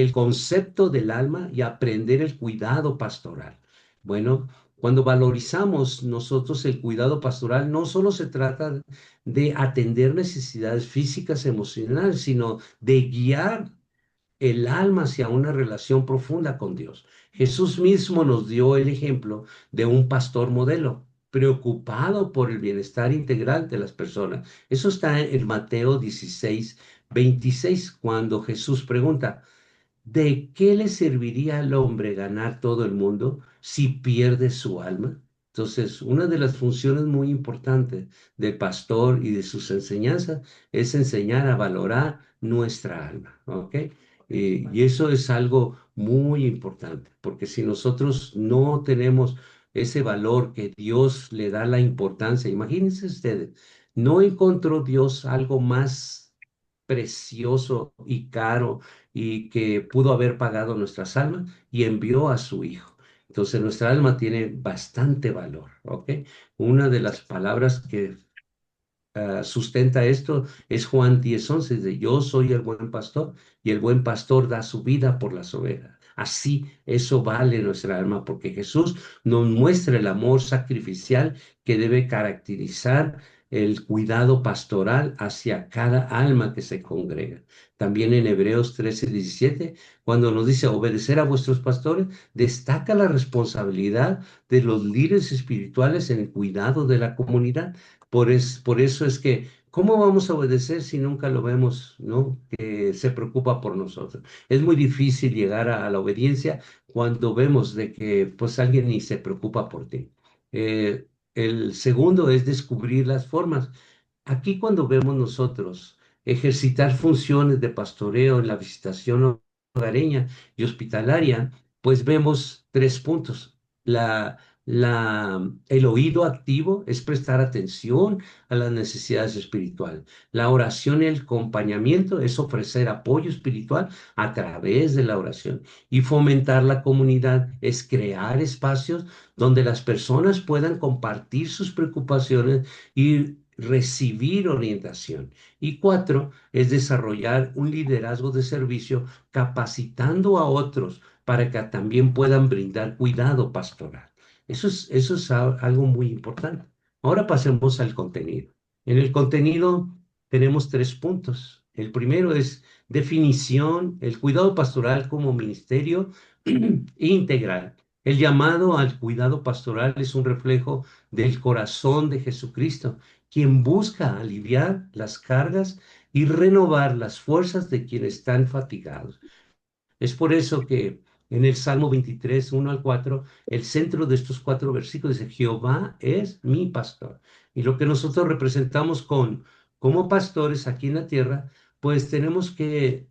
el concepto del alma y aprender el cuidado pastoral. Bueno, cuando valorizamos nosotros el cuidado pastoral, no solo se trata de atender necesidades físicas, emocionales, sino de guiar el alma hacia una relación profunda con Dios. Jesús mismo nos dio el ejemplo de un pastor modelo, preocupado por el bienestar integral de las personas. Eso está en Mateo 16, 26, cuando Jesús pregunta, ¿de qué le serviría al hombre ganar todo el mundo si pierde su alma? Entonces, una de las funciones muy importantes del pastor y de sus enseñanzas es enseñar a valorar nuestra alma, ¿ok? Y eso es algo muy importante, porque si nosotros no tenemos ese valor que Dios le da la importancia, imagínense ustedes, ¿no encontró Dios algo más precioso y caro y que pudo haber pagado nuestras almas y envió a su Hijo? Entonces nuestra alma tiene bastante valor, ¿ok? Una de las palabras que sustenta esto es Juan 10:11, dice, yo soy el buen pastor y el buen pastor da su vida por las ovejas. Así, eso vale nuestra alma porque Jesús nos muestra el amor sacrificial que debe caracterizar el cuidado pastoral hacia cada alma que se congrega. También en Hebreos 13:17, cuando nos dice obedecer a vuestros pastores, destaca la responsabilidad de los líderes espirituales en el cuidado de la comunidad. Por eso es que, ¿cómo vamos a obedecer si nunca lo vemos, ¿no? Que se preocupa por nosotros. Es muy difícil llegar a la obediencia cuando vemos de que pues alguien ni se preocupa por ti. El segundo es descubrir las formas. Aquí cuando vemos nosotros ejercitar funciones de pastoreo en la visitación hogareña y hospitalaria, pues vemos tres puntos. El oído activo es prestar atención a las necesidades espirituales. La oración y el acompañamiento es ofrecer apoyo espiritual a través de la oración. Y fomentar la comunidad es crear espacios donde las personas puedan compartir sus preocupaciones y recibir orientación. Y cuatro, es desarrollar un liderazgo de servicio capacitando a otros para que también puedan brindar cuidado pastoral. Eso es algo muy importante. Ahora pasemos al contenido. En el contenido tenemos tres puntos. El primero es definición, el cuidado pastoral como ministerio integral. El llamado al cuidado pastoral es un reflejo del corazón de Jesucristo, quien busca aliviar las cargas y renovar las fuerzas de quienes están fatigados. Es por eso que en el Salmo 23, 1 al 4, el centro de estos cuatro versículos dice, Jehová es mi pastor. Y lo que nosotros representamos como pastores aquí en la tierra, pues tenemos que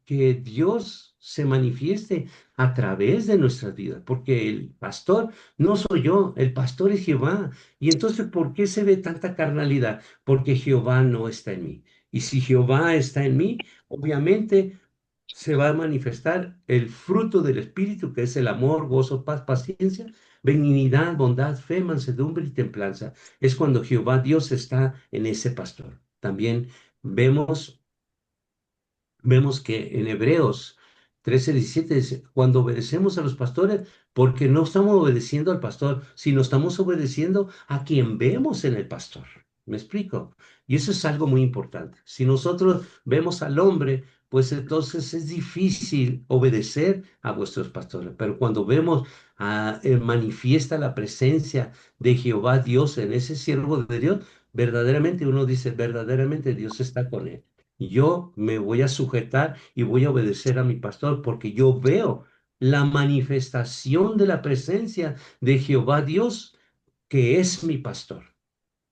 Dios se manifieste a través de nuestras vidas, porque el pastor no soy yo, el pastor es Jehová. Y entonces, ¿por qué se ve tanta carnalidad? Porque Jehová no está en mí. Y si Jehová está en mí, obviamente se va a manifestar el fruto del Espíritu, que es el amor, gozo, paz, paciencia, benignidad, bondad, fe, mansedumbre y templanza. Es cuando Jehová Dios está en ese pastor. También vemos que en Hebreos 13:17 dice, cuando obedecemos a los pastores, porque no estamos obedeciendo al pastor, sino estamos obedeciendo a quien vemos en el pastor. ¿Me explico? Y eso es algo muy importante. Si nosotros vemos al hombre, pues entonces es difícil obedecer a vuestros pastores. Pero cuando vemos manifiesta la presencia de Jehová Dios en ese siervo de Dios, verdaderamente uno dice, verdaderamente Dios está con él. Yo me voy a sujetar y voy a obedecer a mi pastor porque yo veo la manifestación de la presencia de Jehová Dios, que es mi pastor.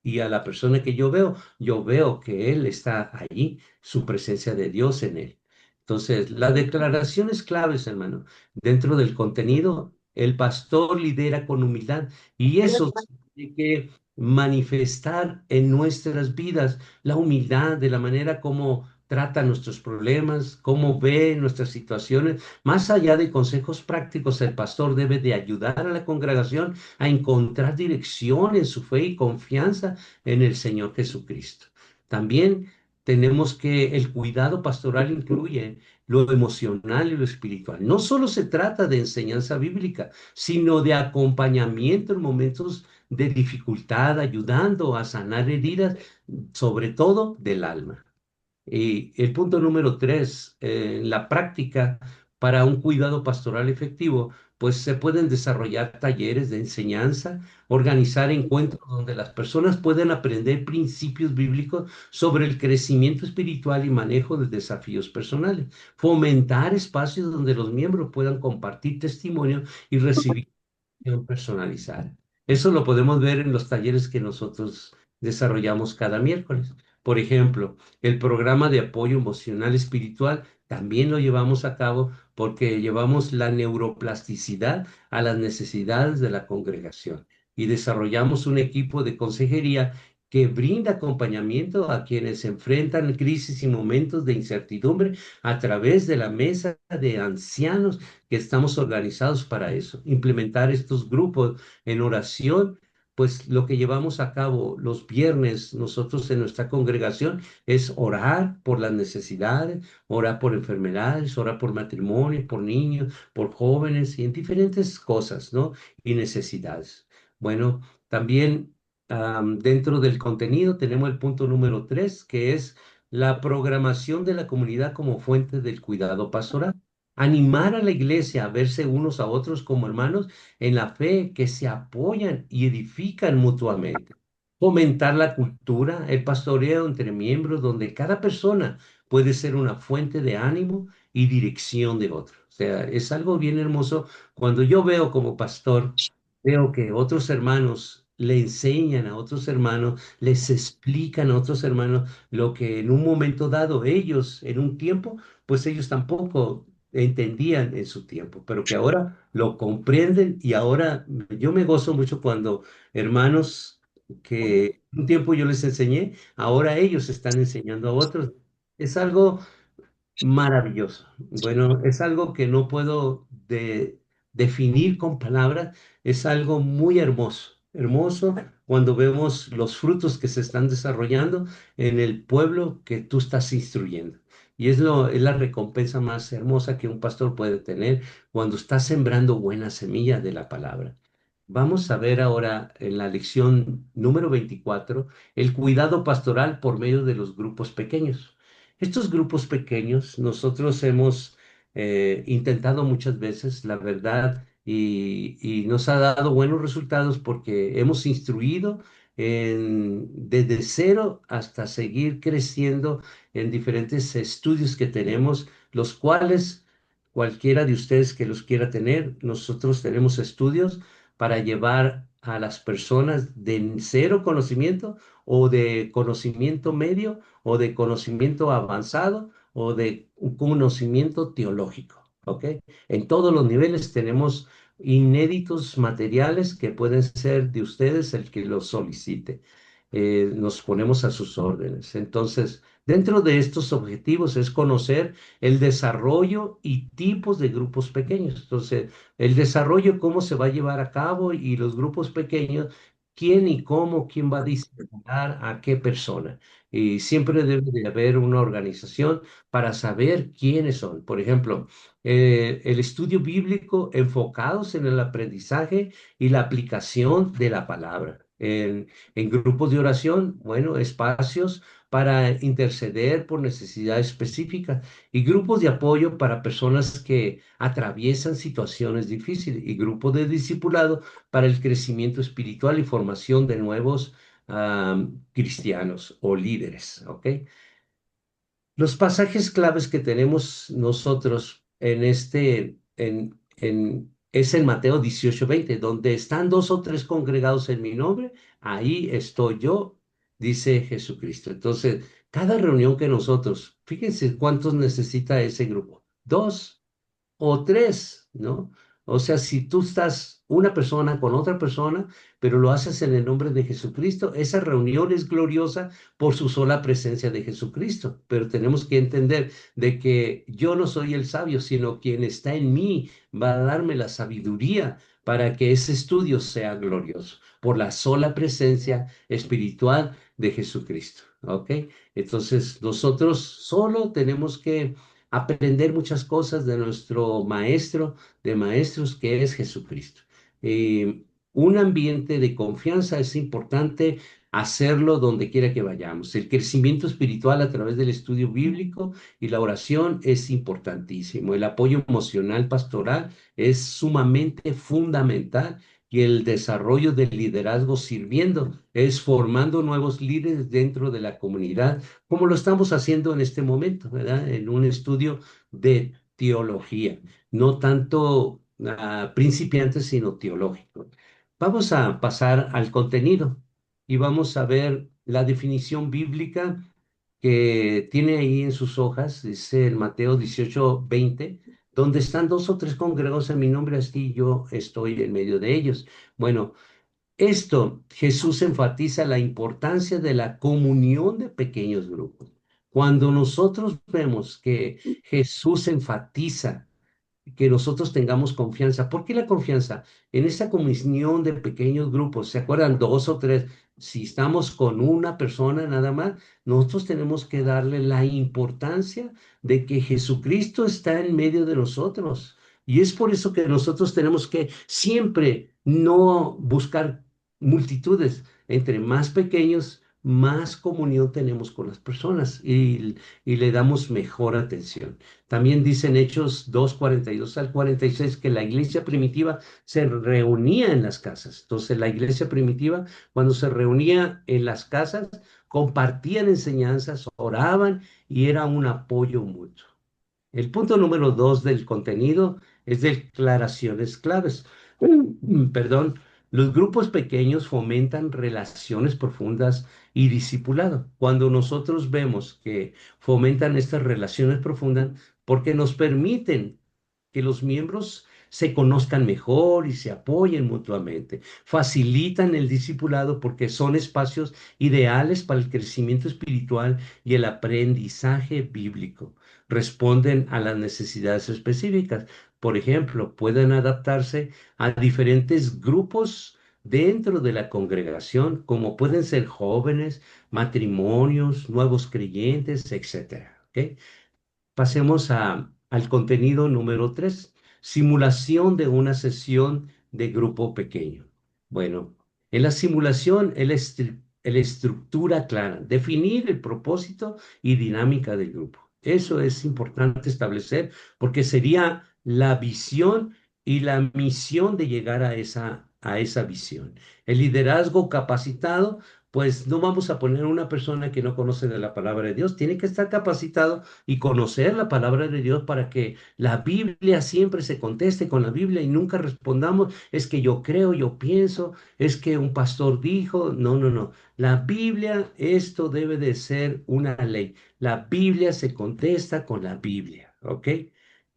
Y a la persona que yo veo que Él está allí, su presencia de Dios en Él. Entonces, las declaraciones claves, hermano, dentro del contenido, el pastor lidera con humildad y eso tiene que manifestar en nuestras vidas la humildad de la manera como trata nuestros problemas, cómo ve nuestras situaciones. Más allá de consejos prácticos, el pastor debe de ayudar a la congregación a encontrar dirección en su fe y confianza en el Señor Jesucristo. También tenemos que el cuidado pastoral incluye lo emocional y lo espiritual. No solo se trata de enseñanza bíblica, sino de acompañamiento en momentos de dificultad, ayudando a sanar heridas, sobre todo del alma. Y el punto número tres, en la práctica para un cuidado pastoral efectivo, pues se pueden desarrollar talleres de enseñanza, organizar encuentros donde las personas puedan aprender principios bíblicos sobre el crecimiento espiritual y manejo de desafíos personales, fomentar espacios donde los miembros puedan compartir testimonio y recibir personalizada. Eso lo podemos ver en los talleres que nosotros desarrollamos cada miércoles. Por ejemplo, el programa de apoyo emocional espiritual también lo llevamos a cabo porque llevamos la neuroplasticidad a las necesidades de la congregación y desarrollamos un equipo de consejería que brinda acompañamiento a quienes enfrentan crisis y momentos de incertidumbre a través de la mesa de ancianos que estamos organizados para eso, implementar estos grupos en oración. Pues lo que llevamos a cabo los viernes nosotros en nuestra congregación es orar por las necesidades, orar por enfermedades, orar por matrimonio, por niños, por jóvenes y en diferentes cosas, ¿no? Y necesidades. Bueno, también dentro del contenido tenemos el punto número tres, que es la programación de la comunidad como fuente del cuidado pastoral. Animar a la iglesia a verse unos a otros como hermanos en la fe, que se apoyan y edifican mutuamente. Fomentar la cultura, el pastoreo entre miembros, donde cada persona puede ser una fuente de ánimo y dirección de otro. O sea, es algo bien hermoso cuando yo veo como pastor, veo que otros hermanos le enseñan a otros hermanos, les explican a otros hermanos lo que en un momento dado ellos, en un tiempo, pues ellos tampoco entendían en su tiempo, pero que ahora lo comprenden y ahora yo me gozo mucho cuando hermanos que un tiempo yo les enseñé, ahora ellos están enseñando a otros. Es algo maravilloso. Bueno, es algo que no puedo definir con palabras, es algo muy hermoso, hermoso cuando vemos los frutos que se están desarrollando en el pueblo que tú estás instruyendo. Y es la recompensa más hermosa que un pastor puede tener cuando está sembrando buena semilla de la palabra. Vamos a ver ahora en la lección número 24 el cuidado pastoral por medio de los grupos pequeños. Estos grupos pequeños nosotros hemos intentado muchas veces, la verdad, y nos ha dado buenos resultados porque hemos instruido desde cero hasta seguir creciendo en diferentes estudios que tenemos, los cuales cualquiera de ustedes que los quiera tener, nosotros tenemos estudios para llevar a las personas de cero conocimiento o de conocimiento medio o de conocimiento avanzado o de un conocimiento teológico, ¿ok? En todos los niveles tenemos inéditos materiales que pueden ser de ustedes el que los solicite. Nos ponemos a sus órdenes. Entonces, dentro de estos objetivos es conocer el desarrollo y tipos de grupos pequeños. Entonces, el desarrollo, cómo se va a llevar a cabo y los grupos pequeños, quién y cómo, quién va a disciplinar a qué persona. Y siempre debe de haber una organización para saber quiénes son. Por ejemplo, el estudio bíblico enfocados en el aprendizaje y la aplicación de la palabra. En grupos de oración, bueno, espacios para interceder por necesidades específicas y grupos de apoyo para personas que atraviesan situaciones difíciles y grupos de discipulado para el crecimiento espiritual y formación de nuevos cristianos o líderes, ¿ok? Los pasajes claves que tenemos nosotros es en Mateo 18:20, donde están dos o tres congregados en mi nombre, ahí estoy yo, dice Jesucristo. Entonces, cada reunión que nosotros, fíjense cuántos necesita ese grupo, dos o tres, ¿no? O sea, si tú estás una persona con otra persona, pero lo haces en el nombre de Jesucristo, esa reunión es gloriosa por su sola presencia de Jesucristo. Pero tenemos que entender de que yo no soy el sabio, sino quien está en mí va a darme la sabiduría para que ese estudio sea glorioso, por la sola presencia espiritual de Jesucristo. ¿Ok? Entonces, nosotros solo tenemos que aprender muchas cosas de nuestro maestro de maestros, que es Jesucristo. Eh, un ambiente de confianza es importante hacerlo donde quiera que vayamos. El crecimiento espiritual a través del estudio bíblico y la oración es importantísimo. El apoyo emocional pastoral es sumamente fundamental, y el desarrollo del liderazgo sirviendo es formando nuevos líderes dentro de la comunidad, como lo estamos haciendo en este momento, ¿verdad? En un estudio de teología, no tanto principiantes, sino teológico. Vamos a pasar al contenido y vamos a ver la definición bíblica que tiene ahí en sus hojas, dice el Mateo 18:20, donde están dos o tres congregados en mi nombre, así yo estoy en medio de ellos. Bueno, esto Jesús enfatiza la importancia de la comunión de pequeños grupos. Cuando nosotros vemos que Jesús enfatiza que nosotros tengamos confianza. ¿Por qué la confianza? En esta comunión de pequeños grupos, ¿se acuerdan? Dos o tres. Si estamos con una persona nada más, nosotros tenemos que darle la importancia de que Jesucristo está en medio de nosotros. Y es por eso que nosotros tenemos que siempre no buscar multitudes. Entre más pequeños, más comunión tenemos con las personas y le damos mejor atención. También dicen Hechos 2:42 al 46 que la iglesia primitiva se reunía en las casas. Entonces, la iglesia primitiva, cuando se reunía en las casas, compartían enseñanzas, oraban y era un apoyo mutuo. El punto número 2 del contenido es declaraciones claves. Perdón, los grupos pequeños fomentan relaciones profundas y discipulado. Cuando nosotros vemos que fomentan estas relaciones profundas, porque nos permiten que los miembros se conozcan mejor y se apoyen mutuamente. Facilitan el discipulado porque son espacios ideales para el crecimiento espiritual y el aprendizaje bíblico. Responden a las necesidades específicas. Por ejemplo, pueden adaptarse a diferentes grupos dentro de la congregación, como pueden ser jóvenes, matrimonios, nuevos creyentes, etcétera. ¿Ok? Pasemos al contenido número 3, simulación de una sesión de grupo pequeño. Bueno, en la simulación, el estructura clara, definir el propósito y dinámica del grupo. Eso es importante establecer porque sería la visión y la misión de llegar a esa visión. El liderazgo capacitado, pues no vamos a poner una persona que no conoce de la palabra de Dios, tiene que estar capacitado y conocer la palabra de Dios para que la Biblia siempre se conteste con la Biblia y nunca respondamos, es que yo creo, yo pienso, es que un pastor dijo, no, no, no. La Biblia, esto debe de ser una ley. La Biblia se contesta con la Biblia, ¿ok?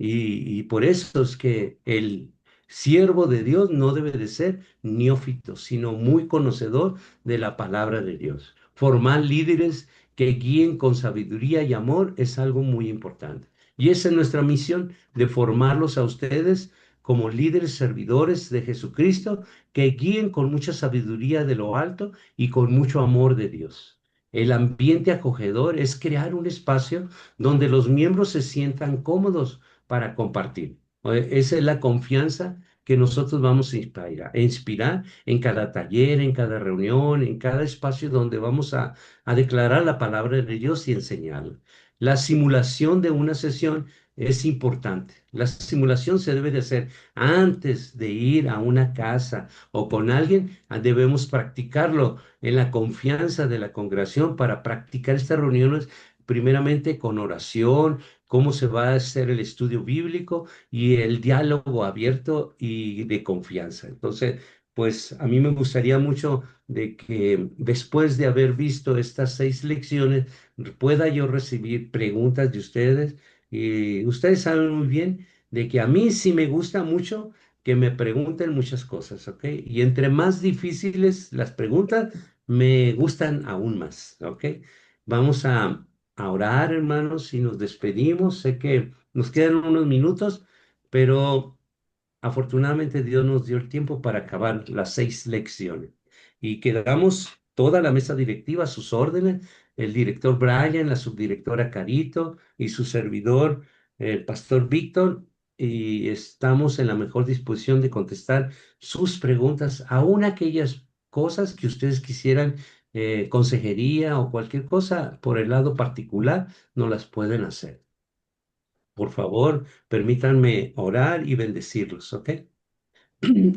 Y por eso es que el siervo de Dios no debe de ser neófito, sino muy conocedor de la palabra de Dios. Formar líderes que guíen con sabiduría y amor es algo muy importante. Y esa es nuestra misión, de formarlos a ustedes como líderes servidores de Jesucristo, que guíen con mucha sabiduría de lo alto y con mucho amor de Dios. El ambiente acogedor es crear un espacio donde los miembros se sientan cómodos para compartir. Esa es la confianza que nosotros vamos a inspirar en cada taller, en cada reunión, en cada espacio donde vamos a declarar la palabra de Dios y enseñarla. La simulación de una sesión es importante. La simulación se debe de hacer antes de ir a una casa o con alguien. Debemos practicarlo en la confianza de la congregación para practicar estas reuniones primeramente con oración, cómo se va a hacer el estudio bíblico y el diálogo abierto y de confianza. Entonces, pues a mí me gustaría mucho de que después de haber visto estas 6 lecciones, pueda yo recibir preguntas de ustedes. Y ustedes saben muy bien de que a mí sí me gusta mucho que me pregunten muchas cosas, ¿ok? Y entre más difíciles las preguntas, me gustan aún más, ¿ok? Vamos a orar, hermanos, y nos despedimos. Sé que nos quedan unos minutos, pero afortunadamente Dios nos dio el tiempo para acabar las 6 lecciones. Y quedamos toda la mesa directiva a sus órdenes, el director Brian, la subdirectora Carito y su servidor. el pastor Víctor, y estamos en la mejor disposición de contestar sus preguntas, aún aquellas cosas que ustedes quisieran, consejería o cualquier cosa por el lado particular, no las pueden hacer. Por favor, permítanme orar y bendecirlos, ¿ok?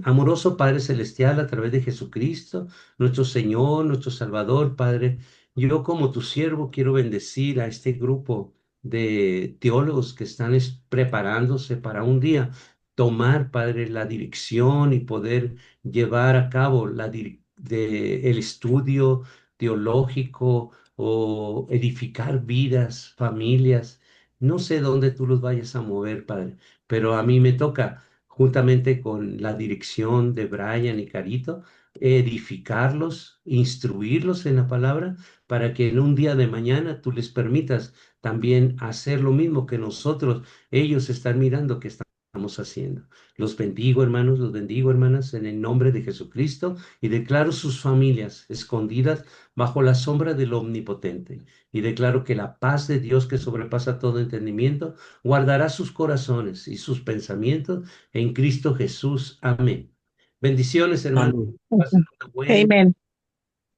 Amoroso Padre Celestial, a través de Jesucristo, nuestro Señor, nuestro Salvador, Padre, yo como tu siervo quiero bendecir a este grupo de teólogos que están preparándose para un día tomar, Padre, la dirección y poder llevar a cabo el estudio teológico o edificar vidas, familias. No sé dónde tú los vayas a mover, Padre, pero a mí me toca juntamente con la dirección de Brian y Carito, edificarlos, instruirlos en la palabra, para que en un día de mañana tú les permitas también hacer lo mismo que nosotros, ellos están mirando que estamos haciendo. Los bendigo, hermanos, los bendigo, hermanas, en el nombre de Jesucristo y declaro sus familias escondidas bajo la sombra del Omnipotente. Y declaro que la paz de Dios que sobrepasa todo entendimiento guardará sus corazones y sus pensamientos en Cristo Jesús. Amén. Bendiciones, hermanos. Amén. Pasen una Amen.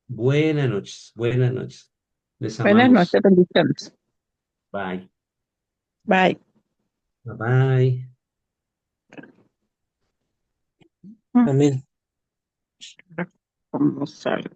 buenas noches. Buenas noches. Les Buenas amamos. noches, bendiciones. Bye. Bye. Bye bye. Amén. ¿Cómo sale?